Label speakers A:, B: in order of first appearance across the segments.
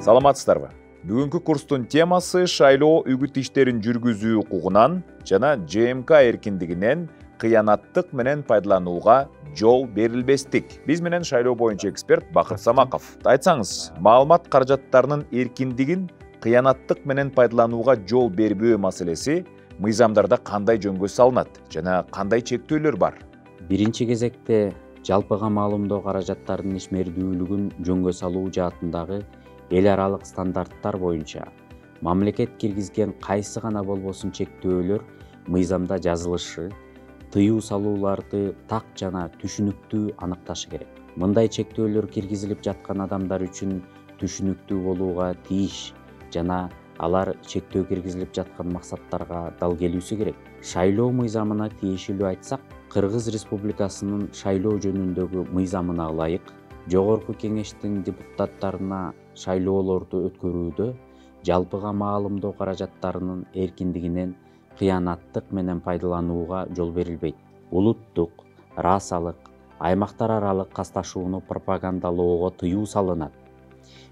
A: Саламатсыздарбы? Бүгүнкү курстун темасы шайлоо үгүт иштерин жүргүзүү укугунан жана ЖМК эркиндигинен кыянаттык менен пайдаланууга жол берилбестик. Биз менен шайлоо боюнча эксперт Бакыт Самаков. Айтсаңыз, маалымат каражаттарынын эркиндигин кыянаттык менен пайдаланууга жол бербөө маселеси мыйзамдарда кандай жөнгө салынат жана кандай чектөөлөр бар?
B: Биринчи кезекте жалпыга маалымдоо каражаттарынын ишмердүүлүгүн жөнгө салуу жаатындагы эл аралык стандарттар боюнча мамлекет киргизген кайсы гана болбосун чектөөлөр мыйзамда жазылышы, тыюу салууларды так жана түшүнүктүү аныкташы керек. Мындай чектөөлөр киргизилип жаткан адамдар үчүн түшүнүктүү болууга тийиш жана алар чектөө киргизилип жаткан максаттарга дал келүүсү керек. Шайлоо мыйзамына тиешелүү айтсак, Кыргыз Республикасынын шайлоо жөнүндөгү мыйзамына ылайык Жогорку Кеңештин депутаттарына шайлоолорду өткөрүүдө жалпыга маалымдоо каражаттарынын эркиндигинен кыянаттык менен пайдаланууга жол берилбейт. Улуттук, расалык, аймактар аралык касташууну пропагандалоого тыюу салынат.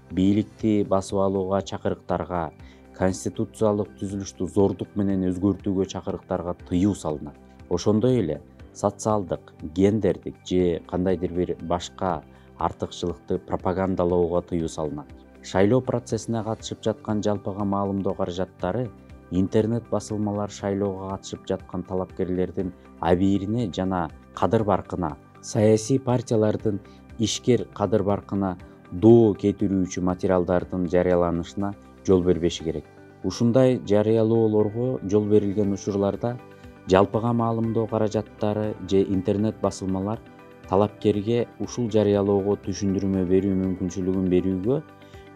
B: Бийликти басып алууга чакырыктарга, конституциялык түзүлүштү зордук менен өзгөртүүгө чакырыктарга тыюу салынат. Ошондой эле социалдык, гендердик же кандайдыр бир башка артыкчылыкты пропагандалоого тыюу салынат. Шайлоо процессине катышып жаткан жалпыга маалымдоо каражаттары интернет басылмалар шайлоого катышып жаткан талапкерлердин абийирине жана кадыр-баркына, саясий партиялардын ишкер кадыр-баркына доо кетирүүчү материалдардын жарыяланышына жол бербеши керек. Ушундай жарыялоолорго жол берилген учурларда жалпыга маалымдоо каражаттары же интернет басылмалар талапкерге ушул жарыялоого түшүндүрмө берүү мүмкүнчүлүгүн берүүгө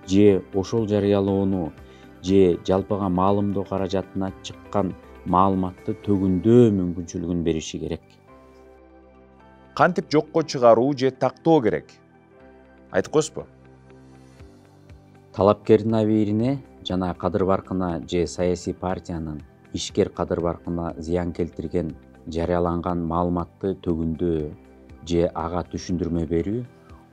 B: же ошол жарыялоону же жалпыга маалымдоо каражатына чыккан маалыматты төгүндөө мүмкүнчүлүгүн бериши керек.
A: Кантип жокко чыгаруу же тактоо керек? Айтып коесузбу?
B: Талапкердин абийирине жана кадыр-баркына же саясий партиянын ишкер кадыр-баркына зыян келтирген жарыяланган маалыматты төгүндөө же ага түшүндүрмө берүү,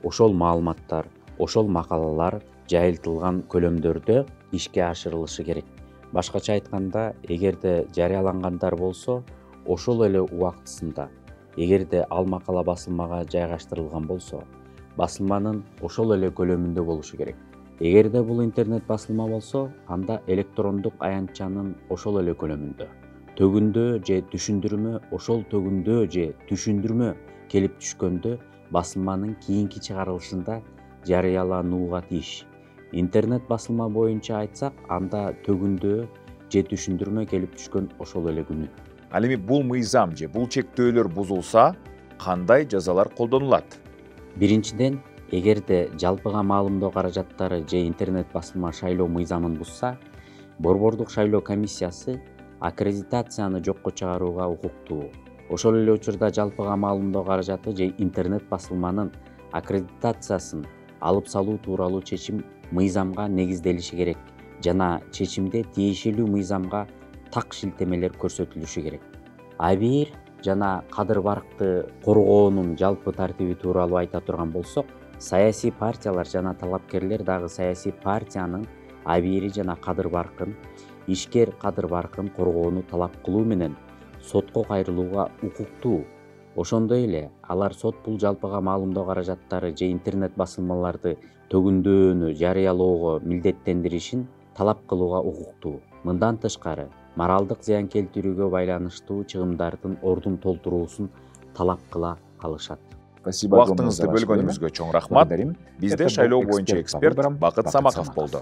B: ошол маалыматтар, ошол макалалар жайылтылган көлөмдөрдө ишке ашырылышы керек. Башкача айтканда, эгерде жарыялангандар болсо, ошол эле убактысында, эгерде ал макала басылмага жайгаштырылган болсо, басылманын ошол эле көлөмүндө болушу керек. Эгерде бул интернет басылма болсо, анда электрондук аянтчанын ошол эле көлөмүндө. Төгүндөө же түшүндүрмө ошол төгүндөө же түшүндүрмө келип түшкөндө басылманын кийинки чыгарылышында жарыяланууга тийиш. Интернет басылма боюнча айтсак, анда төгүндөө же түшүндүрмө келип түшкөн ошол эле күнү.
A: Ал эми бул мыйзам же бул чектөөлөр бузулса, кандай жазалар колдонулат?
B: Биринчиден, эгерде жалпыга маалымдоо каражаттары же интернет басылма шайлоо мыйзамын бузса, Борбордук шайлоо комиссиясы аккредитацияны жокко чыгарууга укуктуу. Ошол эле учурда жалпыга маалымдоо каражаты же интернет басылманын аккредитациясын алып салуу тууралуу чечим мыйзамга негизделиши керек жана чечимде тиешелүү мыйзамга так шилтемелер көрсөтүлүшү керек. Абийир жана кадыр-баркты коргоонун жалпы тартиби тууралуу айта турган болсок, саясий партиялар жана талапкерлер дагы саясий партиянын абийири жана кадыр-баркын, ишкер кадыр-баркын коргоону талап кылуу менен сотко кайрылууга укуктуу. Ошондой эле алар сот бул жалпыга маалымдоо каражаттары же интернет басылмаларды төгүндөөнү жарыялоого милдеттендиришин талап кылууга укуктуу. Мындан тышкары, моралдык зыян келтирүүгө байланыштуу чыгымдардын ордун толтуруусун талап кыла алышат.
A: Убактыңызды бөлгөнүңүзгө чоң рахмат. Бизде шайлоо боюнча эксперт Бакыт Самаков болду.